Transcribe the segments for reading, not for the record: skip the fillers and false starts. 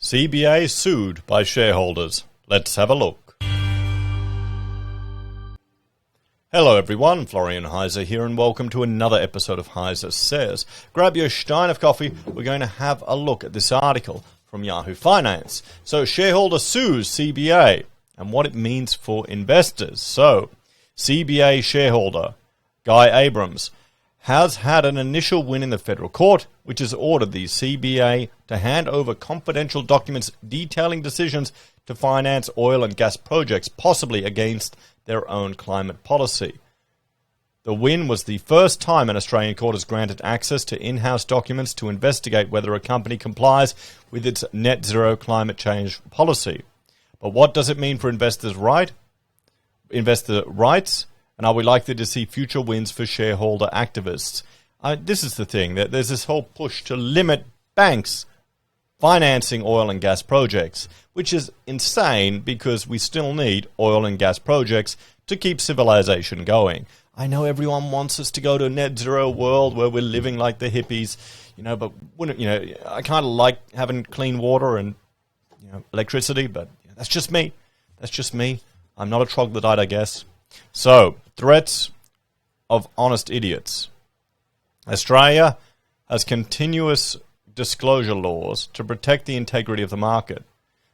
CBA sued by shareholders. Let's have a look. Hello everyone, Florian Heiser here and welcome to another episode of Heiser Says. Grab your stein of coffee, we're going to have a look at this article from Yahoo Finance. So shareholder sues CBA and what it means for investors. So CBA shareholder Guy Abrams has had an initial win in the federal court, which has ordered the CBA to hand over confidential documents detailing decisions to finance oil and gas projects, possibly against their own climate policy. The win was the first time an Australian court has granted access to in-house documents to investigate whether a company complies with its net zero climate change policy. But what does it mean for investor rights? And are we likely to see future wins for shareholder activists? This is the thing, that there's this whole push to limit banks financing oil and gas projects, which is insane because we still need oil and gas projects to keep civilization going. I know everyone wants us to go to a net zero world where we're living like the hippies, but I kind of like having clean water and electricity, but that's just me. I'm not a troglodyte, I guess. So, threats of honest idiots. Australia has continuous disclosure laws to protect the integrity of the market,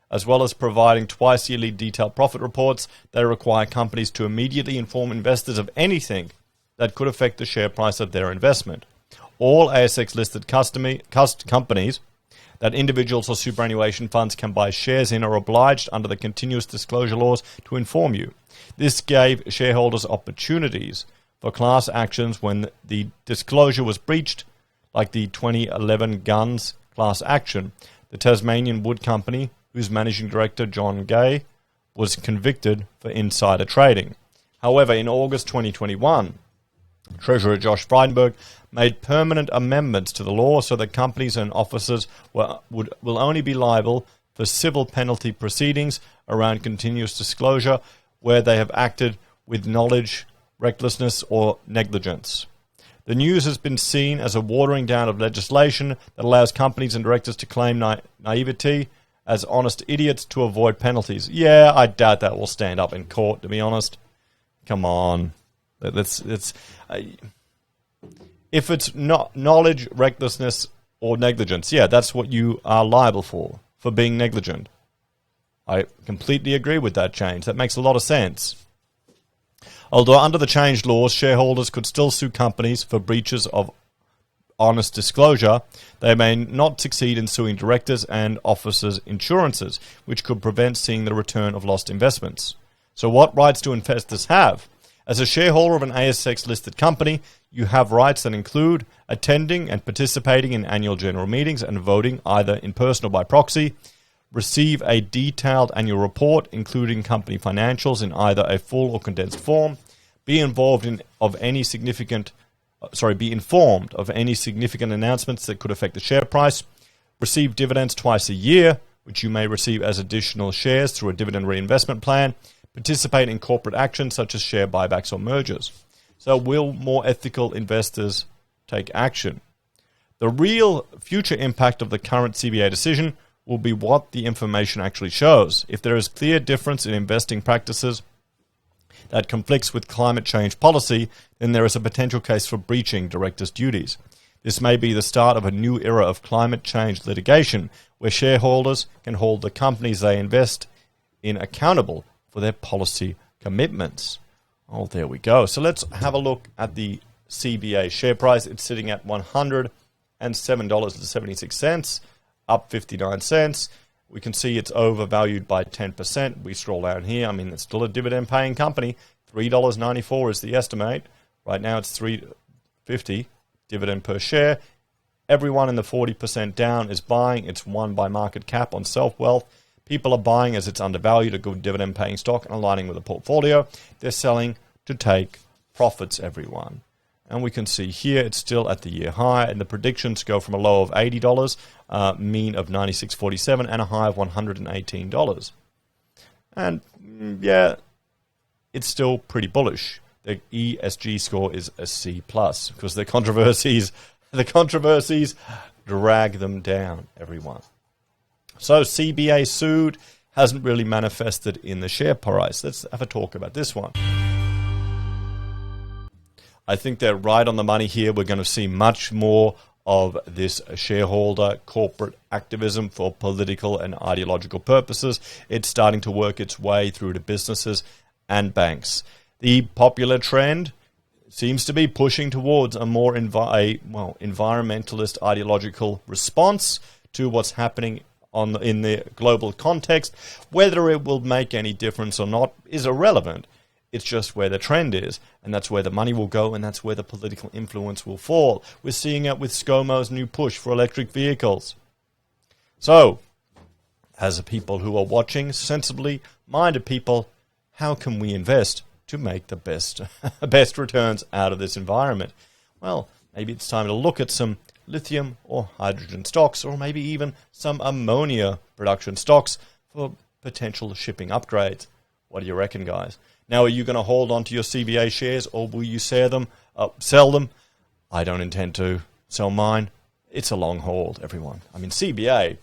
as well as providing twice-yearly detailed profit reports that require companies to immediately inform investors of anything that could affect the share price of their investment. All ASX-listed companies that individuals or superannuation funds can buy shares in are obliged under the continuous disclosure laws to inform you. This gave shareholders opportunities for class actions when the disclosure was breached, like the 2011 Guns class action. The Tasmanian Wood Company, whose managing director, John Gay, was convicted for insider trading. However, in August 2021, Treasurer Josh Frydenberg made permanent amendments to the law so that companies and officers will only be liable for civil penalty proceedings around continuous disclosure where they have acted with knowledge, recklessness, or negligence. The news has been seen as a watering down of legislation that allows companies and directors to claim naivety as honest idiots to avoid penalties. Yeah, I doubt that will stand up in court, to be honest. Come on. If it's not knowledge, recklessness, or negligence, yeah, that's what you are liable for being negligent. I completely agree with that change. That makes a lot of sense. Although under the changed laws, shareholders could still sue companies for breaches of honest disclosure, they may not succeed in suing directors and officers' insurances, which could prevent seeing the return of lost investments. So what rights do investors have? As a shareholder of an ASX-listed company, you have rights that include attending and participating in annual general meetings and voting either in person or by proxy, receive a detailed annual report, including company financials in either a full or condensed form, be informed of any significant announcements that could affect the share price, receive dividends twice a year, which you may receive as additional shares through a dividend reinvestment plan, participate in corporate actions such as share buybacks or mergers. So will more ethical investors take action? The real future impact of the current CBA decision will be what the information actually shows. If there is clear difference in investing practices that conflicts with climate change policy, then there is a potential case for breaching directors' duties. This may be the start of a new era of climate change litigation, where shareholders can hold the companies they invest in accountable for their policy commitments. Oh, there we go. So let's have a look at the CBA share price. It's sitting at $107.76. Up 59 cents. We can see it's overvalued by 10%. We scroll down here. It's still a dividend-paying company. $3.94 is the estimate. Right now it's $3.50 dividend per share. Everyone in the 40% down is buying. It's won by market cap on self-wealth. People are buying as it's undervalued, a good dividend-paying stock, and aligning with a portfolio. They're selling to take profits, everyone. And we can see here it's still at the year high, and the predictions go from a low of $80, mean of $96.47, and a high of $118. And yeah, it's still pretty bullish. The ESG score is a C+, because the controversies drag them down, everyone. So CBA sued, hasn't really manifested in the share price. Let's have a talk about this one. I think they're right on the money here. We're going to see much more of this shareholder corporate activism for political and ideological purposes. It's starting to work its way through to businesses and banks. The popular trend seems to be pushing towards a more environmentalist ideological response to what's happening in the global context. Whether it will make any difference or not is irrelevant. It's just where the trend is, and that's where the money will go, and that's where the political influence will fall. We're seeing it with ScoMo's new push for electric vehicles. So, as the people who are watching, sensibly minded people, how can we invest to make the best returns out of this environment? Well, maybe it's time to look at some lithium or hydrogen stocks, or maybe even some ammonia production stocks for potential shipping upgrades. What do you reckon, guys? Now, are you going to hold on to your CBA shares, or will you sell them? I don't intend to sell mine. It's a long hold, everyone. I mean, CBA,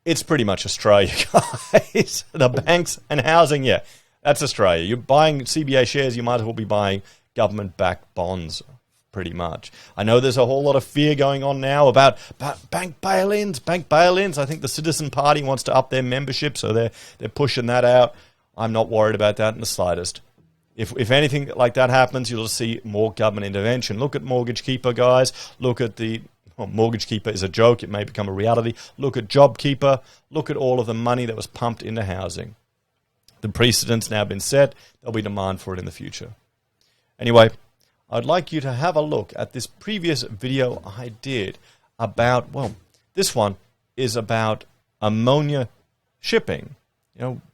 it's pretty much Australia, guys. The banks and housing, yeah, that's Australia. You're buying CBA shares, you might as well be buying government-backed bonds, pretty much. I know there's a whole lot of fear going on now about bank bail-ins. I think the Citizen Party wants to up their membership, so they're pushing that out. I'm not worried about that in the slightest. If anything like that happens, you'll see more government intervention. Look at Mortgage Keeper, guys. Look at Mortgage Keeper is a joke. It may become a reality. Look at JobKeeper. Look at all of the money that was pumped into housing. The precedent's now been set. There'll be demand for it in the future. Anyway, I'd like you to have a look at this previous video I did about, this one is about ammonia shipping.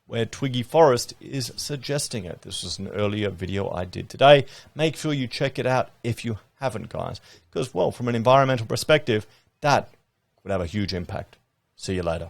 Where Twiggy Forrest is suggesting it. This was an earlier video I did today. Make sure you check it out if you haven't, guys. Because, from an environmental perspective, that would have a huge impact. See you later.